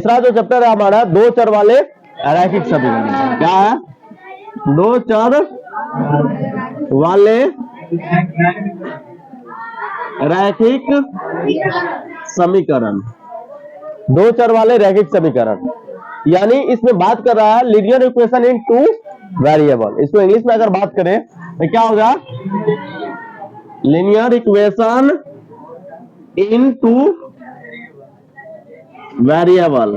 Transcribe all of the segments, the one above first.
तीसरा जो चैप्टर है हमारा दो चर वाले रैखिक समीकरण। क्या है? दो चर वाले रैखिक समीकरण, दो चर वाले रैखिक समीकरण, यानी इसमें बात कर रहा है linear equation in two variable. इसको इंग्लिश में अगर बात करें तो क्या होगा? Linear equation in two variable.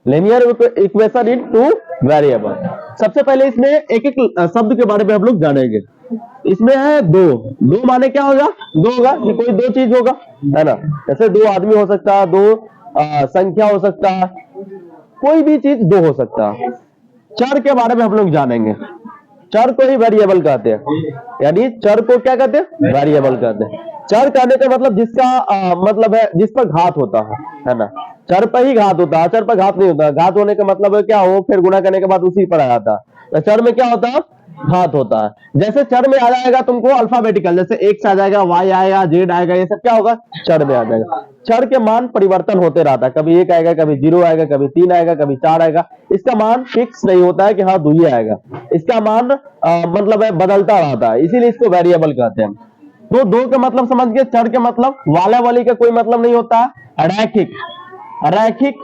Linear equation in two variable. सबसे पहले इसमें एक एक शब्द के बारे में हम लोग जानेंगे। इसमें है दो, दो माने क्या होगा? दो होगा कि कोई दो चीज होगा, है ना? जैसे दो आदमी हो सकता है, दो संख्या हो सकता है, कोई भी चीज दो हो सकता है। चर के बारे में हम लोग जानेंगे। चर को ही वेरिएबल कहते हैं, यानी चर को क्या कहते हैं? वेरिएबल कहते हैं। चर कहने का मतलब जिसका मतलब है जिस पर घात होता है ना? चर पर ही घात होता है, चर पर घात नहीं होता। घात होने का मतलब है क्या हो, फिर गुणा करने के बाद उसी पर आ जाता है। तो चर में क्या होता है? घात होता है। जैसे चर में आ जाएगा तुमको अल्फाबेटिकल, जैसे एक्स आ जाएगा, वाई आएगा, जेड आएगा, ये सब क्या होगा? चर में आ जाएगा। चर के मान परिवर्तन होते रहता है, कभी एक आएगा, कभी 0 आएगा, कभी 3 आएगा, कभी 4 आएगा। इसका मान फिक्स नहीं होता है कि हाँ 2 ही आएगा। इसका मान मतलब है बदलता रहता है, इसीलिए इसको वेरिएबल कहते हैं। तो दो का मतलब समझ गए। चर के मतलब वाला वाली का कोई मतलब नहीं होता है। रैखिक, रैखिक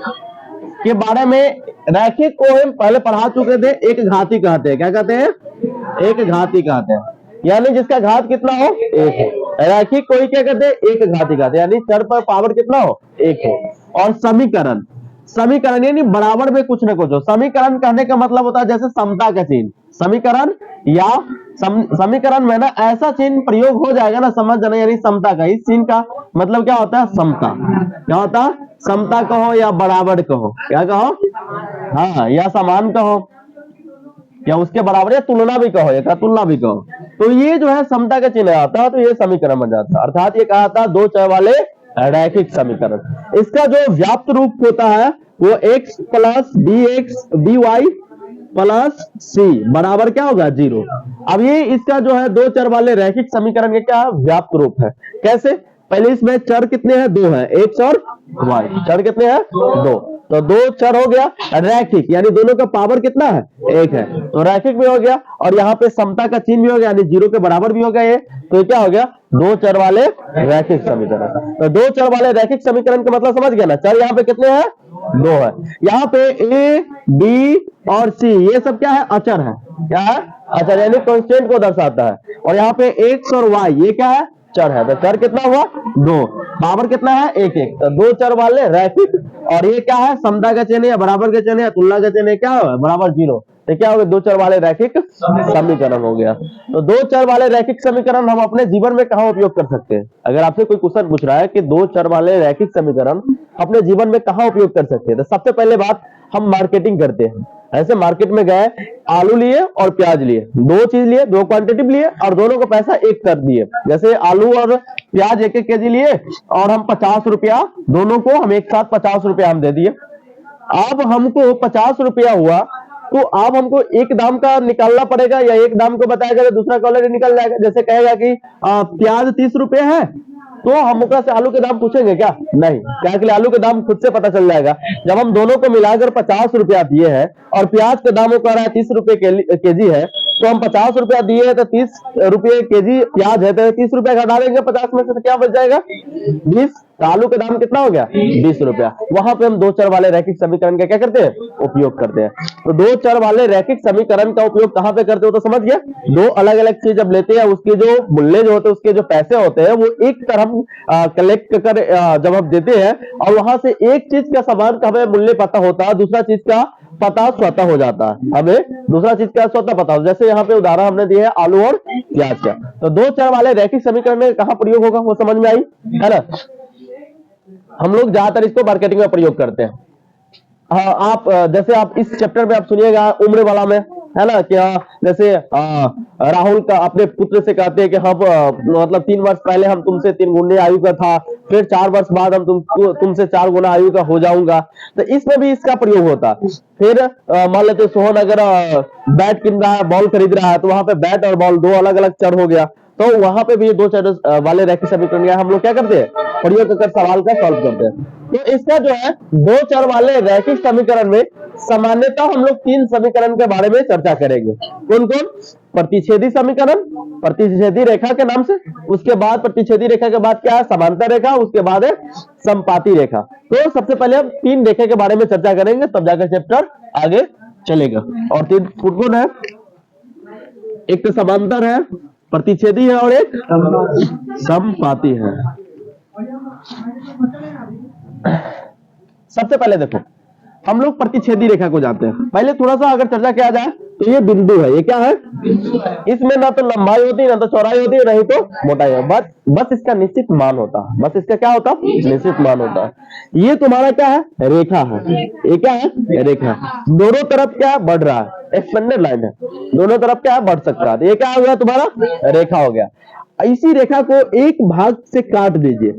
के बारे में, रैखिक को हम पहले पढ़ा चुके थे। एक घाती कहते हैं। क्या कहते हैं? एक घाती कहते हैं, यानी जिसका घात कितना हो? एक हो। रैखिक को ही क्या कहते हैं? एक घाती कहते हैं, यानी चर पर पावर कितना हो? एक हो। और समीकरण, समीकरण यानी बराबर में कुछ न कुछ हो। समीकरण कहने का मतलब होता है जैसे समता का चिन्ह। समीकरण या समीकरण में ना ऐसा चिन्ह प्रयोग हो जाएगा ना, समझ जाना, यानी समता का। इस चिन्ह का मतलब क्या होता है? समता। क्या होता है? समता कहो या बराबर कहो, क्या कहो? हाँ, या समान कहो, या उसके बराबर, या तुलना भी कहो, या तुलना भी कहो। तो ये जो है समता का चिन्ह आता है, तो ये समीकरण बन जाता है। अर्थात ये कहा था दो चर वाले रैखिक समीकरण। इसका जो व्याप्त रूप होता है वो x plus B X B Y plus C बराबर क्या होगा? 0। अब ये इसका जो है दो चर वाले रैखिक समीकरण का क्या व्याप्त रूप है? कैसे? पहले इसमें चर कितने हैं? 2 हैं, x और y। चर कितने हैं? 2। तो दो चर हो गया रैखिक, यानी दोनों का पावर कितना है? 1 है, तो रैखिक भी हो गया। और यहाँ पे समता का चिन्ह भी हो गया, यानी 0 के बराबर भी हो गया ये। तो क्या हो गया? दो चर वाले रैखिक समीकरण। तो दो चर वाले रैखिक समीकरण का मतलब समझ गया ना? चर यहाँ पे कितने हैं? 2 है। यहाँ पे ए, बी और सी ये सब क्या है? अचर है। क्या है? अचर, यानी कांस्टेंट को दर्शाता है। और यहाँ पे एक्स और वाई ये क्या है? चर है। तो चर कितना हुआ? 2। पावर कितना है? 1 1। तो दो चर वाले रैखिक। और ये क्या है? समता का चिन्ह या बराबर का चिन्ह या तुलना का चिन्ह क्या है? बराबर 0। तो क्या हो गया? दो चर वाले रैखिक समीकरण हो गया। तो दो चर वाले रैखिक समीकरण हम अपने जीवन में कहाँ उपयोग कर सकते हैं? अगर आपसे कोई क्वेश्चन पूछ रहा है कि दो चर वाले रैखिक समीकरण अपने जीवन में कहाँ उपयोग कर सकते हैं, तो सबसे पहले बात, हम मार्केटिंग करते हैं। ऐसे मार्केट में गए, आलू लिए और प्याज लिए, दो चीज लिए, दो क्वांटिटी लिए, और दोनों को पैसा एक कर दिए। जैसे आलू और प्याज 1 1 केजी लिए और हम 50 रुपया, दोनों को हम एक साथ 50 रुपया हम दे दिए। अब हमको 50 रुपया हुआ, तो अब हमको एक दाम का निकालना पड़ेगा, या एक दाम को बताएगा तो दूसरा का ऑलरेडी निकल जाएगा। जैसे कहेगा कि प्याज 30 रुपए है, तो हम से आलू के दाम पूछेंगे क्या? नहीं, क्या के लिए आलू के दाम खुद से पता चल जाएगा। जब हम दोनों को मिलाकर 50 रुपया दिए हैं और प्याज का दाम कह रहा है 30 रुपए केजी है, तो हम 50 रुपया दिए हैं, तो 30 रुपये केजी प्याज है, तो 30 रुपया घटा देंगे 50 में से, तो क्या बच जाएगा? 20। तो आलू का दाम कितना हो गया? 20 रुपया। वहां पे हम दो चर वाले रैखिक समीकरण का क्या करते हैं? उपयोग करते हैं। तो दो चर वाले रैखिक समीकरण का उपयोग कहां पे करते हो? तो समझ गया। दो अलग अलग चीज जब लेते हैं, उसके जो मूल्य जो होते हैं, उसके जो पैसे होते हैं, वो एक तरफ कलेक्ट कर जब हम देते हैं, और वहां से एक चीज का सामान का हमें मूल्य पता होता है, दूसरा चीज का पता स्वतः हो जाता है। हमें दूसरा चीज का स्वतः पता हो। जैसे यहाँ पे उदाहरण हमने दिए है आलू और प्याज का। तो दो चर वाले रैखिक समीकरण में कहां प्रयोग होगा वो समझ में आई, है ना? हम लोग ज्यादातर इसको मार्केटिंग में प्रयोग करते हैं। हाँ, आप जैसे आप इस चैप्टर में आप सुनिएगा उम्र वाला में, है ना, कि जैसे राहुल का अपने पुत्र से कहते हैं कि हम मतलब 3 वर्ष पहले हम तुमसे 3 गुने आयु का था, फिर 4 वर्ष बाद हम तुमसे 4 गुना आयु का हो जाऊंगा। तो इसमें भी इसका प्रयोग होता। फिर मान लेते सोहन अगर बैट किन रहा है, बॉल खरीद रहा है, तो वहां पे बैट और बॉल दो अलग अलग चर हो गया। तो वहां पे भी ये दो चर वाले रैखिक समीकरण का हम लोग क्या करते हैं, प्रयोग कर सवाल का सॉल्व करते हैं। तो इसका जो है दो चर वाले रैखिक समीकरण में सामान्यतः हम लोग तीन समीकरण के बारे में चर्चा करेंगे। कौन कौन? प्रतिच्छेदी समीकरण, प्रतिच्छेदी रेखा के नाम से, उसके बाद प्रतिच्छेदी रेखा के बाद क्या है, समांतर रेखा, उसके बाद है समपाती रेखा। तो सबसे पहले हम तीन रेखा के बारे में चर्चा करेंगे, तब जाकर चैप्टर आगे चलेगा। और तीन कौन है? एक तो समांतर है, प्रतिच्छेदी है और एक समपाती है। सबसे पहले देखो हम लोग प्रतिच्छेदी रेखा को जानते हैं। पहले थोड़ा सा अगर चर्चा किया जाए तो ये बिंदु है, ये क्या है? इसमें ना तो लंबाई होती है, ना तो चौड़ाई होती है, नहीं तो मोटाई है, बस इसका निश्चित मान होता है। बस इसका क्या होता है? निश्चित मान होता है। ये तुम्हारा क्या है? रेखा है। ये क्या है? रेखा। दोनों तरफ क्या बढ़ रहा है? एक्सपेंडेड लाइन है, दोनों तरफ क्या बढ़ सकता है। ये क्या हो गया? तुम्हारा रेखा हो गया। इसी रेखा को एक भाग से काट दीजिए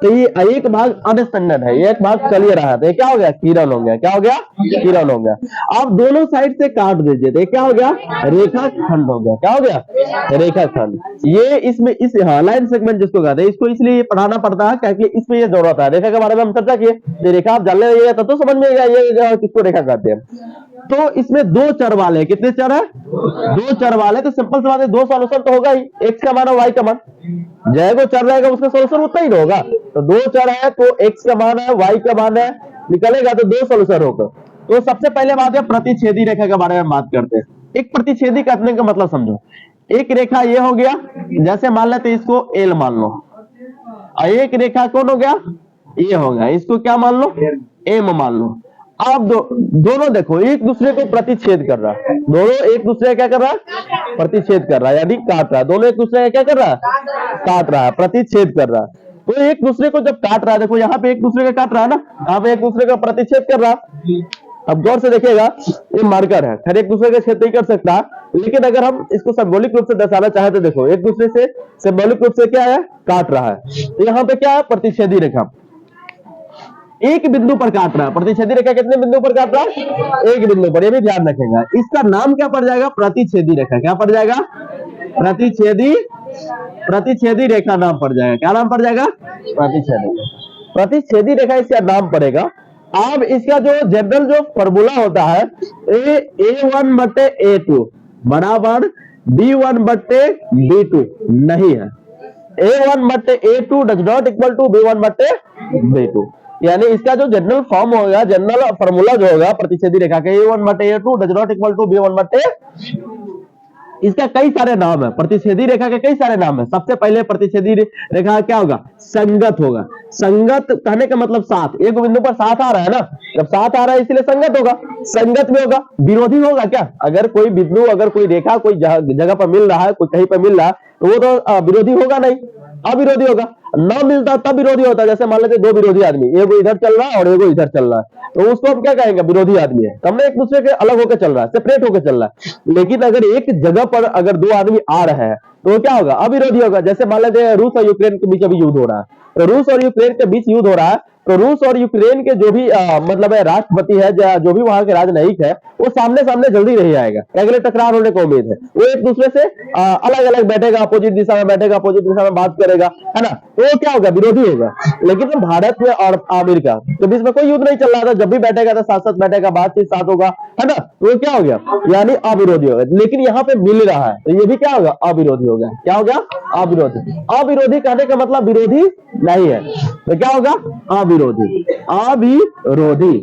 तो ये एक भाग अनस्टैंडर्ड है, एक भाग चलिए रहा है, तो ये क्या हो गया? किरण हो गया। क्या हो गया? किरण हो गया। आप दोनों साइड से काट दीजिए तो ये क्या हो गया? रेखा खंड हो गया। क्या हो गया? रेखा खंड। ये इसमें इस लाइन सेगमेंट जिसको कहते हैं, इसको इसलिए पढ़ाना पड़ता है क्योंकि इसमें ये जरूरत है। रेखा के बारे में हम चर्चा किए, रेखा आप जानने रहिएगा तब तो समझ में आएगा ये किसको रेखा कहते हैं। तो इसमें दो चर वाले, कितने चर है? दो चर वाले। तो सिंपल सी बात है, दो सॉल्यूशन तो होगा ही, एक्स का मान और वाई का मान। जैसे चर रहेगा उसका सॉल्यूशन उतना ही होगा। तो दो चर है तो एक्स का मान है, वाई का मान है, निकलेगा तो दो सॉल्यूशन होगा। तो सबसे पहले बात है प्रतिच्छेदी रेखा के बारे में बात करते हैं। एक प्रतिच्छेदी करने का मतलब समझो, एक रेखा ये हो गया, जैसे मान लेते इसको एल मान लो, और एक रेखा कौन हो गया? ये हो गया, इसको क्या मान लो? एम मान लो। अब दोनों देखो एक दूसरे को प्रतिच्छेद कर रहा है, दोनों एक दूसरे क्या कर रहा है? प्रतिच्छेद कर रहा है, यानी काट रहा है। दोनों एक दूसरे का क्या कर रहा है? काट रहा है, प्रतिच्छेद कर रहा है। तो एक दूसरे को जब काट रहा है, देखो यहाँ पे एक दूसरे का काट रहा है ना, यहाँ पे एक दूसरे का प्रतिच्छेद कर रहा है। अब गौर से देखिएगा, ये मार्कर है, खैर एक दूसरे का छेद नहीं कर सकता, लेकिन अगर हम इसको सिंबॉलिक रूप से दर्शाना चाहे तो देखो एक दूसरे से सिंबॉलिक रूप से क्या है? काट रहा है। तो यहाँ पे क्या है? प्रतिच्छेदी रेखा एक बिंदु पर काट रहा है। प्रतिच्छेदी रेखा कितने बिंदु पर काट रहा है? एक बिंदु पर। ये भी ध्यान रखेगा। इसका नाम क्या पड़ जाएगा? प्रतिच्छेदी रेखा। क्या पड़ जाएगा? प्रतिच्छेदी रेखा नाम पड़ जाएगा। क्या नाम पड़ जाएगा? प्रतिच्छेदी रेखा इसका नाम पड़ेगा। अब इसका जो जनरल जो फॉर्मूला होता है, A1/A2 बराबर B1/B2 नहीं है। A1/A2 does not equal to B1/B2, यानी इसका जो जनरल फॉर्म होगा, जनरल फॉर्मूला जो होगा प्रतिच्छेदी रेखा का, A1/A2 does not equal to B1/, इसका कई सारे नाम है। प्रतिच्छेदी रेखा के कई सारे नाम है। सबसे पहले प्रतिच्छेदी रेखा क्या होगा? संगत होगा। संगत कहने का मतलब साथ, एक बिंदु पर साथ आ रहा है ना, जब साथ आ रहा है इसलिए संगत होगा। संगत में होगा। विरोधी होगा क्या? अगर कोई बिंदु, अगर कोई रेखा कोई जगह पर मिल रहा है, कोई कहीं पर मिल रहा है, तो वो तो विरोधी होगा नहीं, अविरोधी होगा। न मिलता तब विरोधी होता है। जैसे मान लेते दो विरोधी आदमी, एगो इधर चल रहा है और एगो इधर चल रहा है, तो उसको हम क्या कहेंगे? विरोधी आदमी है। हमने एक दूसरे के अलग होकर चल रहा है, सेपरेट होकर चल रहा है। लेकिन अगर एक जगह पर अगर दो आदमी आ रहे हैं तो क्या होगा? अविरोधी होगा। जैसे मान लेते रूस और यूक्रेन के बीच अभी युद्ध हो रहा है, तो रूस और यूक्रेन के बीच युद्ध हो रहा है, तो रूस और यूक्रेन के जो भी मतलब है राष्ट्रपति है, जो भी वहां के राजनयिक है, वो सामने सामने जल्दी नहीं आएगा, अगले टकरार होने को उम्मीद है। वो एक दूसरे से अलग अलग बैठेगा, अपोजिट दिशा में बैठेगा, अपोजिट दिशा में बात करेगा, है ना, तो वो क्या होगा? विरोधी होगा। लेकिन भारत में और अमेरिका के बीच में कोई युद्ध नहीं चल रहा था, जब भी बैठेगा तो साथ साथ बैठेगा, बातचीत साथ होगा, है ना, तो वो क्या हो गया? यानी अविरोधी होगा। लेकिन यहाँ पे मिल रहा है तो ये भी क्या होगा? अविरोधी होगा। क्या होगा? अविरोधी। अविरोधी कहने का मतलब विरोधी नहीं है, तो क्या होगा? अविरोधी। अविरोधी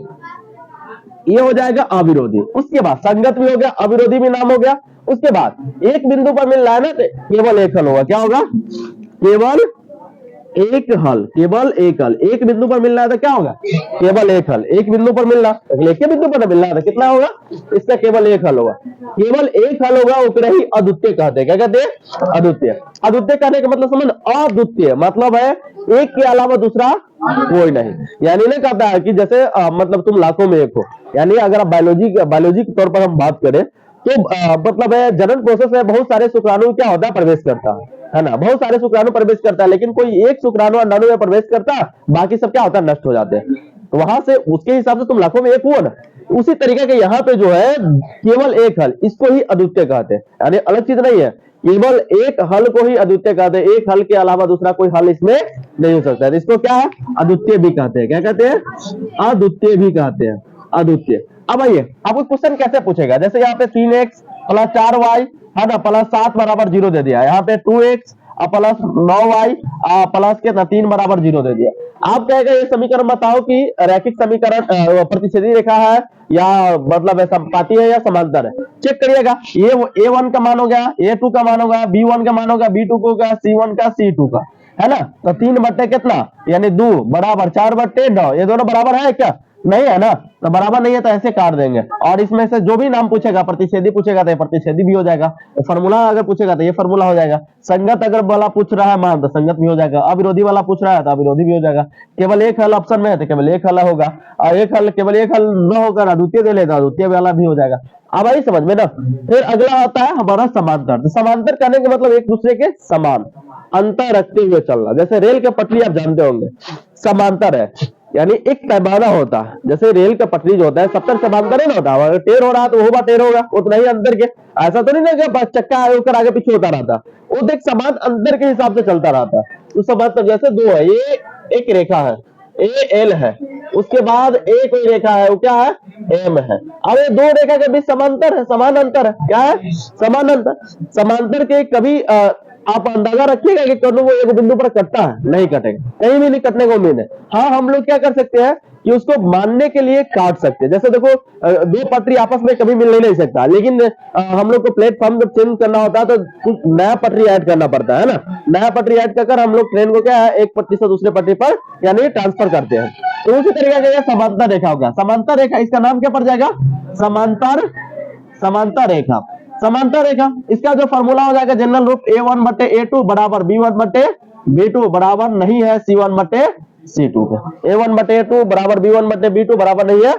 ये हो जाएगा अविरोधी। उसके बाद संगत भी हो गया, अविरोधी भी नाम हो गया। उसके बाद एक बिंदु पर मिल रहा है ना, तो केवल एक हल होगा। क्या होगा? केवल एक हल। केवल एक हल। एक बिंदु पर मिल रहा है तो क्या होगा? केवल एक हल। एक बिंदु पर मिल रहा है, एक के बिंदु पर मिल रहा है, कितना होगा? इसका केवल एक हल होगा। केवल एक हल होगा, उसे ही अद्वितीय कहते हैं। क्या कहते हैं? अद्वितीय। अद्वितीय कहने का मतलब समझ, अद्वितीय मतलब है एक के अलावा दूसरा कोई नहीं। यानी ना कहता है कि जैसे मतलब तुम लाखों में एक हो, यानी अगर आप बायोलॉजी के तौर पर हम बात करें तो मतलब है जनन प्रोसेस में बहुत सारे शुक्राणु क्या होता है? प्रवेश करता है ना, बहुत सारे शुक्राणु प्रवेश करता है, लेकिन कोई एक शुक्राणु अंडाणु में प्रवेश करता है, बाकी सब क्या होता है? नष्ट हो जाते हैं। तो वहां से उसके हिसाब से तुम लाखों में एक हुआ ना, उसी तरीके के यहाँ पे जो है केवल एक हल, इसको ही अद्वितीय कहते हैं। यानी अलग चीज नहीं है, केवल एक हल को ही अद्वितीय कहते हैं, एक हल के अलावा दूसरा कोई हल इसमें नहीं हो सकता है। इसको क्या है, अद्वितीय भी कहते हैं। क्या कहते हैं, अद्वितीय भी कहते हैं, अद्वितीय। अब आइए, आपको क्वेश्चन कैसे पूछेगा, जैसे यहाँ पे 3x प्लस 4y है ना प्लस 7 बराबर 0 दे दिया, यहाँ पे 2x प्लस 9y प्लस कितना 3 बराबर 0 दे दिया। आप कहेगा ये समीकरण बताओ कि रैखिक समीकरण प्रतिच्छेदी रेखा है या मतलब समपाती है या समांतर है। चेक करिएगा, ये a1 का मान हो गया, a2 का मान होगा, b1 का मान होगा, b2 का, c1 का, c2 का, है ना। तो 3 बट्टे कितना यानी 2 बराबर 4 बट्टे 9, ये दोनों बराबर है क्या, नहीं है ना, तो बराबर नहीं है तो ऐसे काट देंगे। और इसमें से जो भी नाम पूछेगा, प्रतिच्छेदी पूछेगा तो ये प्रतिच्छेदी भी हो जाएगा, फॉर्मूला अगर पूछेगा तो ये फॉर्मूला हो जाएगा, संगत अगर वाला पूछ रहा है मान तो संगत भी हो जाएगा, अविरोधी वाला पूछ रहा है तो अविरोधी भी हो जाएगा। केवल एक हल ऑप्शन में है तो केवल एक हल होगा, और एक हल केवल एक हल न होकर अद्वितीय दे लेगा, अद्वितीय वाला भी हो जाएगा। अब आई समझ में ना। फिर अगला आता है हमारा समांतर। तो समांतर करने का मतलब एक दूसरे के समान अंतर रखते हुए चलना। जैसे रेल के पटरी आप जानते होंगे समांतर है, यानी एक पैमाना होता है, जैसे रेल का पटरी जो होता है सब तक समांतर ही ना होता है, अगर टेढ़ हो रहा है तो वो टेढ़ होगा, उतना ही अंतर के, ऐसा तो नहीं ना कि चक्का आगे पीछे होता रहता, वो एक समान अंतर के हिसाब से चलता रहता। तो समांतर जैसे दो है, ये एक रेखा है ए एल है, उसके बाद ए कोई रेखा है वो क्या है एम है। अब ये दो रेखा के बीच समांतर है, समान अंतर है, क्या है समान अंतर। समांतर के कभी आप अंदाजा रखिएगा कि कभी वो एक बिंदु पर कटता है, नहीं कटेगा, कहीं भी नहीं कटने को उम्मीद है। हाँ हम लोग क्या कर सकते हैं कि उसको मानने के लिए काट सकते हैं। जैसे देखो दो पटरी आपस में कभी मिल नहीं सकता, लेकिन हम लोग को प्लेटफॉर्म जब चेंज करना होता है तो कुछ नया पटरी ऐड करना पड़ता है ना, नया पटरी ऐड कर हम लोग ट्रेन को क्या है एक पटरी से दूसरे पटरी पर यानी ट्रांसफर करते हैं। तो उसी तरीके का समांतर रेखा होगा। समांतर रेखा इसका नाम क्या पड़ जाएगा, समांतर रेखा। समांतर रेखा इसका जो फॉर्मूला हो जाएगा जनरल रूप a1 बटे a2 बराबर b1 बटे b2 बराबर नहीं है c1 बटे c2 के। a1 बटे a2 बराबर b1 बटे b2 बराबर नहीं है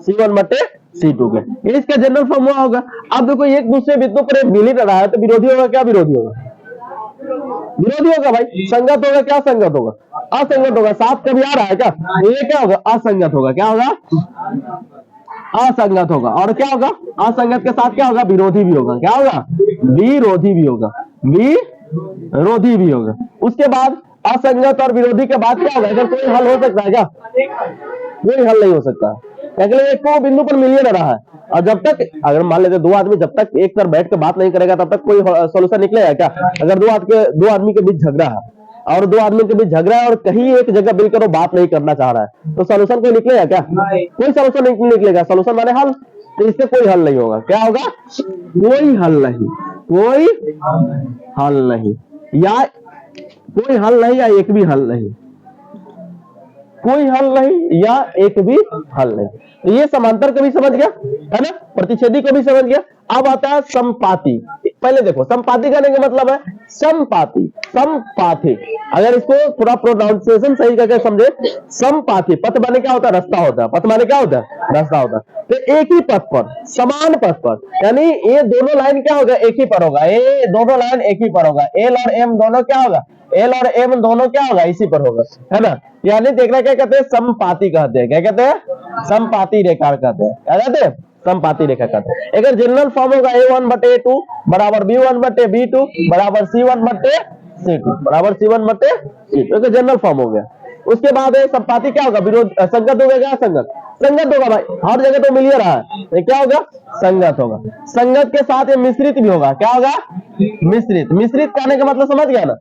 c1 बटे c2 के, ये इसका जनरल फॉर्मूला होगा। अब देखो एक दूसरे बिंदु पर मिल ही रहा है तो विरोधी होगा, क्या विरोधी होगा, विरोधी होगा भाई, संगत होगा, क्या संगत होगा, असंगत होगा। साथ कभी आ रहा है क्या, ये क्या होगा असंगत होगा, क्या होगा असंगत होगा। और क्या होगा असंगत के साथ क्या होगा विरोधी भी होगा, क्या होगा विरोधी भी होगा, विरोधी भी होगा। उसके बाद असंगत और विरोधी के बाद क्या होगा, अगर कोई हल हो सकता है क्या, कोई हल नहीं हो सकता, अगले एक को बिंदु पर मिल रहा है। और जब तक अगर मान लेते दो आदमी जब तक एक तरफ बैठ कर बात नहीं करेगा तब तक कोई सोल्यूशन निकलेगा क्या। अगर दो आदमी के बीच झगड़ा है और दो आदमी के बीच झगड़ा है और कहीं एक जगह मिलकर वो बात नहीं करना चाह रहा है तो सोल्यूशन कोई निकलेगा क्या, कोई सोल्यूशन नहीं निकलेगा। सोल्यूशन माने हल, तो इससे कोई हल नहीं होगा, क्या होगा कोई हल नहीं, कोई हल नहीं, या कोई हल नहीं या एक भी हल नहीं, कोई हल नहीं या एक भी हल नहीं। तो ये समांतर को भी समझ गया है ना, प्रतिच्छेदी को भी समझ गया। अब आता है संपाती। पहले देखो संपाती करने का मतलब है संपाती, संपाती अगर इसको थोड़ा प्रोनाउंसिएशन सही करके समझे, संपाती पथ माने क्या होता है रास्ता होता है, पथ माने क्या होता है रास्ता होता है। तो एक ही पथ पर समान पथ पर, यानी ये दोनों लाइन क्या होगा एक ही पर होगा, ये दोनों लाइन एक ही पर होगा, एल और एम दोनों क्या होगा, एल और एम दोनों क्या होगा इसी पर होगा, है ना। यानी देखना क्या कहते हैं संपाती कहते हैं, क्या कहते हैं संपाती रेखा कहते हैं, क्या कहते हैं संपाती रेखा कहते हैं। अगर जनरल फॉर्म होगा a1 बटे a2 बराबर b1 बटे b2 बराबर c1 बटे c2 बराबर c1 बटे c2, तो जनरल फॉर्म हो गया। उसके बाद संपाती क्या होगा, विरोध संगत होगा, क्या संगत, संगत होगा भाई, हर जगह तो मिल ही रहा है, तो क्या होगा संगत होगा। संगत के साथ ये मिश्रित भी होगा, क्या होगा मिश्रित। मिश्रित कहने का मतलब समझ गया ना,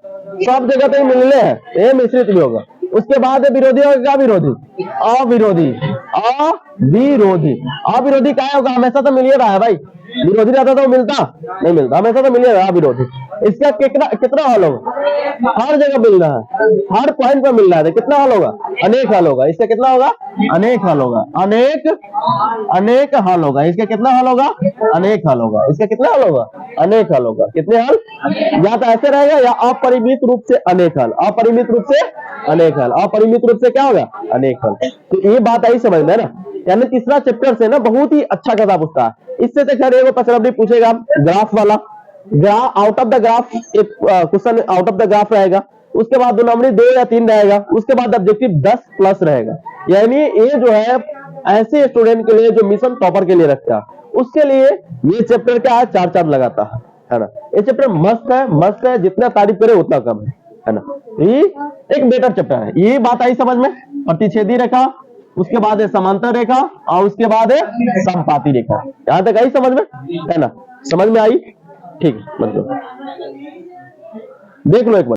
सब जगह तो मिलने हैं, ये मिश्रित भी होगा। उसके बाद विरोधी होगा, क्या विरोधी, अविरोधी, अविरोधी। अविरोधी क्या होगा, हमेशा तो मिल ही रहा है भाई, विरोधी रहता तो मिलता नहीं, मिलता हमेशा तो मिल ही रहा है विरोधी। इसका कितना हल होगा, हर जगह मिल रहा है, हर पॉइंट पर मिल रहा है, कितना हल होगा अनेक हल होगा। इसका कितना होगा अनेक हल होगा, अनेक हल होगा। इसका कितना हल होगा अनेक हल होगा, इसका कितना हल होगा अनेक हल होगा। कितने हल, या तो ऐसे रहेगा या अपरिमित रूप से अनेक हल, अपरिमित रूप से अनेक हल, अपरिमित रूप से क्या होगा अनेक हल। तो ये बात आई समझ में ना, यानी तीसरा चैप्टर से ना बहुत ही अच्छा कथा पूछता है। इससे तो खैर वो पचरबड़ी पूछेगा ग्राफ वाला, आउट ऑफ द ग्राफ एक question out of the graph रहेगा। उसके बाद नंबरी 2 या 3 रहेगा, उसके बाद ऑब्जेक्टिव 10 प्लस रहेगा। यानी ये जो है ऐसे स्टूडेंट के लिए जो मिशन टॉपर के लिए रखता है, उसके लिए ये चैप्टर क्या है 4 चांद लगाता है। है ना। ये चैप्टर मस्त है, जितना तारीफ करे उतना कम है ना। ये एक बेटर चैप्टर है। ये बात आई समझ में, प्रतिच्छेदी रेखा, उसके बाद है समांतर रेखा और उसके बाद है समपाती रेखा। यहां तक आई समझ में, है ना, समझ में आई, ठीक है। मतलब देख लो एक बार।